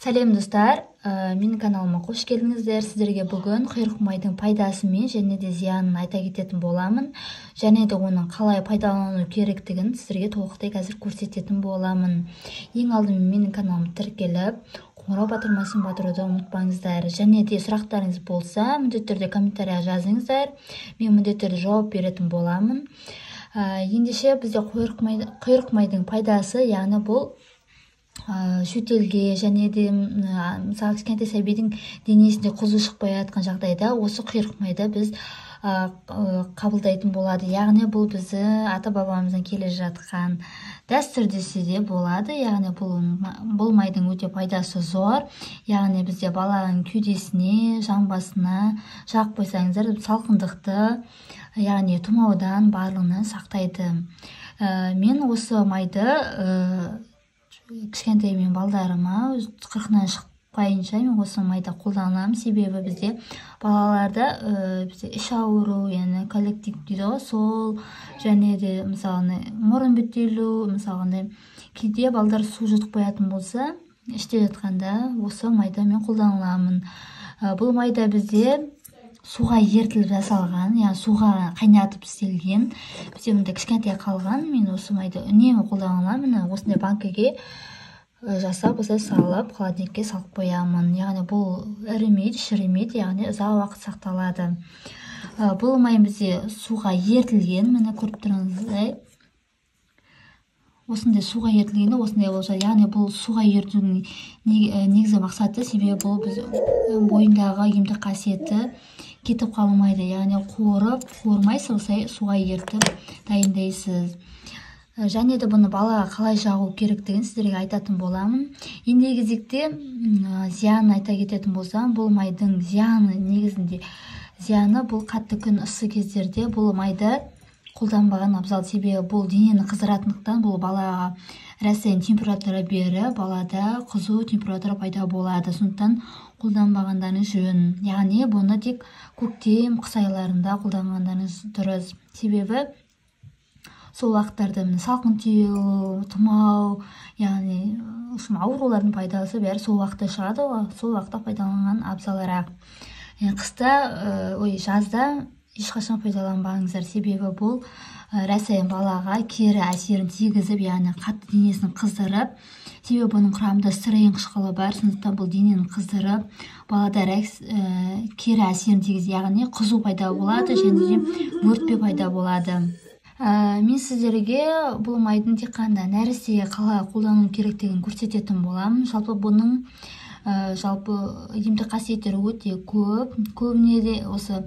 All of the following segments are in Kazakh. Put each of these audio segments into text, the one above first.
Сәлем достар, менің каналыма қош келдіңіздер. Сіздерге бүгін құйрық майдың пайдасы мен және де зиянын айта кететін боламын. Және де оның қалай пайдалану керектігін сіздерге толықтай қазір көрсететін боламын. Ең алдымен менің каналымды тіркеліп, қоңырау батырмасын батыруды ұмытпаңыздар. Және де сұрақтарыңыз болса, міндетті түрде комментария жазыңыздар. Мен міндетті түрде жауап беретін боламын. Ендеше бізде құйрық майдың пайдасы, яғни бұл шөтелге және де мысалы кішкентай сәбидің денесінде қызу шықпай жатқан жағдайда осы құйрық майды біз қабылдайтын болады. Яғни бұл бізді ата-бабамыздан келе жатқан дәстүр десе де болады. Яғни бұл майдың өте пайдасы зор. Яғни бізде баланың кеудесіне, жамбасына жағып қойсаңыздар салқындықты, яғни тұмаудан барлығынан сақтайды. Мен осы майды кішкентай мен балдарыма қырқынан шықпайынша мен осы майды қолданамын. Себебі бізде балаларда іш ауыру, яғни коллектив дейді ғой, сол және де мысалы мұрын бітелу, мысалы кейде балдар су жұтып қоятын болса, іште жатқанда осы майды мен қолданамын. Бұл майда бізде суға ертіліп жасалған, яғни суға қайнатып істелген. Бізде мында кішкентай қалған, мен осы майды үнемі қолданамын. Осындай банкіге жасап, осылай салып, холодильникке салып қоямын. Яғни бұл ірімейді, шірімейді, яғни ұзақ уақыт сақталады. Бұл май бізде суға ертілген, міне көріп тұрыңыздай. Осындай суға ертілгенде осындай болса, яғни бұл суға ертудің негізгі мақсаты, себебі бұл біз бойындағы емдік қасиеті кетіп қалмайды. Яғни қуырмайсыз, осылай суға ертіп дайындайсыз. Және де бұны балаға қалай жағу керектігін сіздерге айтатын боламын. Ендігі кезекте зиянын айта кететін болсам, бұл майдың зияны негізінде бұл қатты күн ыссы кездерде бұл майды қолданбаған абзал. Себебі бұл денені қыздыратындықтан бұл балаға растен температура беріп, балада қызу температура пайда болады. Сондықтан қолданбағандарыңыз жөн. Яғни бұны тек көктем, қыс айларында қолданғандарыңыз дұрыс. Себебі сол уақыттарда салқын тию, тұмау, яғни аурулардың пайдасы бәрі сол уақытта шығады, сол уақытта пайдаланған абзалырақ. Жазда ешқашан пайдаланбаңыздар, себебі бұл рәсайын балаға кері әсерін тигізіп, яғни қатты денесін қыздырып, себебі бұның құрамында стерин қышқылы бар, сондықтан бұл денені қыздырып, балада кері әсерін тигізіп, яғни қызу пайда болады және де өртпе пайда болады. Мен сіздерге бұл майдың тек қана нәрестеге қалай қолдану керектігін көрсететін боламын. Жалпы бұның емдік қасиеттері өте көп. Көбіне де осы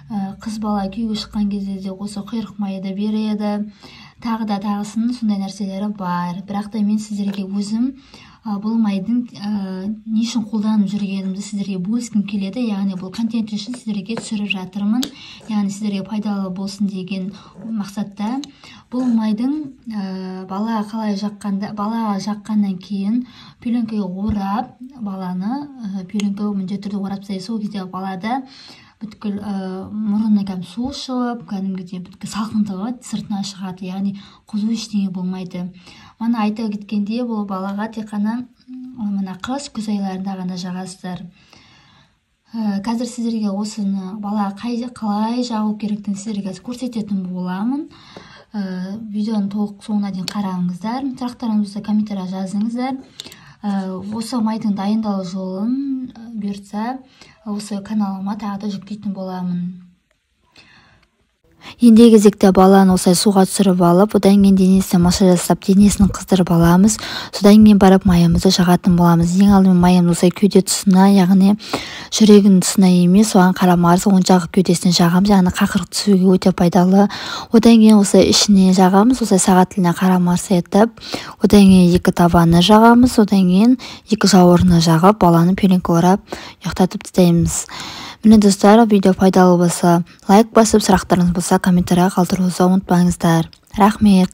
қыз бала күйеуге шыққан кезде де осы құйрық майды береді. Тағы да тағысын сондай нәрселері бар. Бірақ та мен сіздерге өзім бұл майдың не үшін қолданып жүргенімді сіздерге бөліскім келеді. Яғни бұл контент үшін сіздерге түсіріп жатырмын. Яғни сіздерге пайдалы болсын деген мақсатта. Бұл майдың балаға қалай жаққаннан кейін пеленкаға орап, баланы пеленкаға міндетті түрде орап тастайсыз. Сол кезде балада бүткіл мұрнына су шығып, кәдімгідей салқындығы сыртына шығады, яғни қызу ештеңе болмайды. Мана айта кеткенде, бұл балаға тек қана қыс күз айларында ғана жағасыздар. Қазір сіздерге осыны балаға қалай жағу керектігін сіздерге көрсететін боламын. Видеоны толық соңына дейін қараңыздар. Сұрақтарыңызды комментария жазыңыздар. Осы майдың дайындалу жолын бұйыртса осы каналыма тағы да жүктейтін боламын. Ендігі кезекте баланы осылай суға түсіріп алып, одан кейін денесіне массаж жасап, денесін қыздырып аламыз. Содан кейін барып майымызды жағатын боламыз. Ең алдымен майымыз осылай кеуде тұсына, яғни жүрегінің тұсына емес, оған қарамағыз, оң жағы кеудесіне жағамыз, яғни қақырық түсуге өте пайдалы. Одан кейін осылай ішіне жағамыз, осылай сағат тіліне қарамағыз етіп, одан кейін екі табаны жағамыз, одан кейін екі жауырына жағып, баланы пеленкаға орап ұйықтатып тастаймыз. Міне достар, видео пайдалы болса лайк басып, сұрақтарыңыз болса комментария қалдыруды ұмытпаңыздар. Рахмет.